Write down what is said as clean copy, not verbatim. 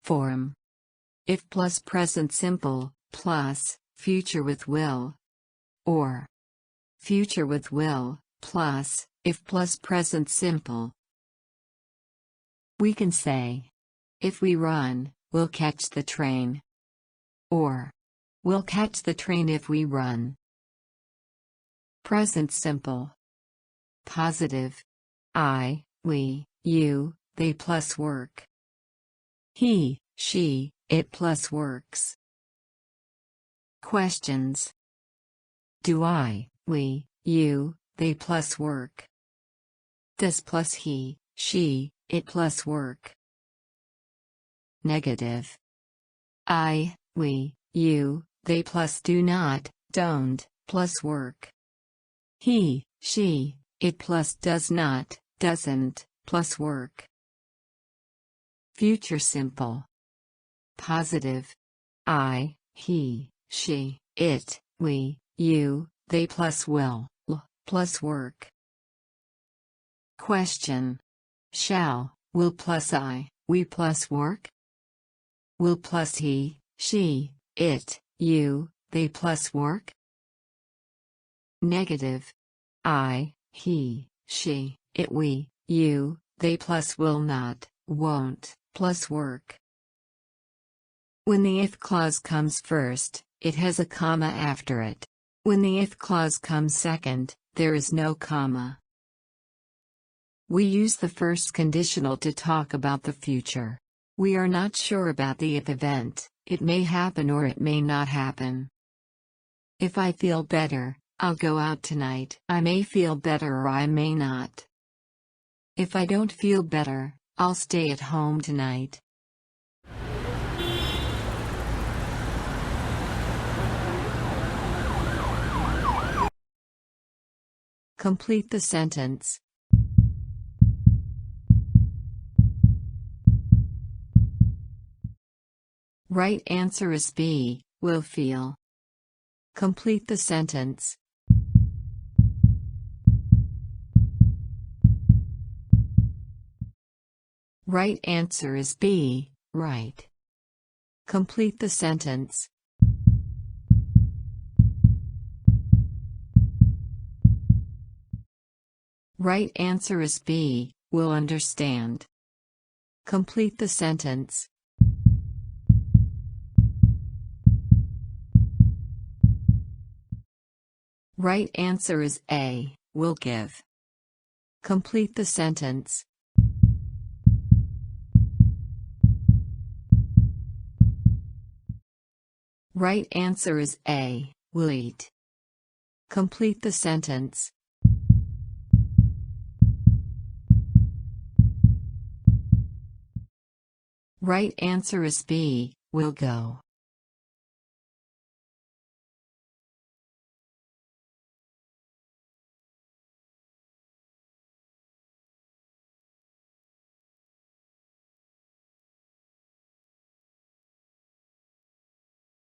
Form. If plus present simple, plus, future with will. Or. Future with will, plus, if plus present simple. We can say. If we run, we'll catch the train. Or. We'll catch the train if we run. Present simple. Positive. I, we, you, they plus work. He, she, it plus works. Questions. Do I, we, you, they plus work? Does plus he, she, it plus work? Negative. I, we, you, they plus do not, don't, plus work. He, she, it plus does not, doesn't, plus work. Future simple. Positive. I, he, she, it, we, you, they plus will, plus work. Question. Shall, will plus I, we plus work? Will plus he, she, it, you, they plus work? Negative. I, he, she, it, we, you, they plus will not, won't, plus work. When the if clause comes first, it has a comma after it. When the if clause comes second, there is no comma. We use the first conditional to talk about the future. We are not sure about the if event, it may happen or it may not happen. If I feel better, I'll go out tonight. I may feel better or I may not. If I don't feel better, I'll stay at home tonight. Complete the sentence. Right answer is B, will feel. Complete the sentence. Right answer is B, right. Complete the sentence. Right answer is B, will understand. Complete the sentence. Right answer is A, will give. Complete the sentence. Right answer is A, will eat. Complete the sentence. Right answer is B, will go.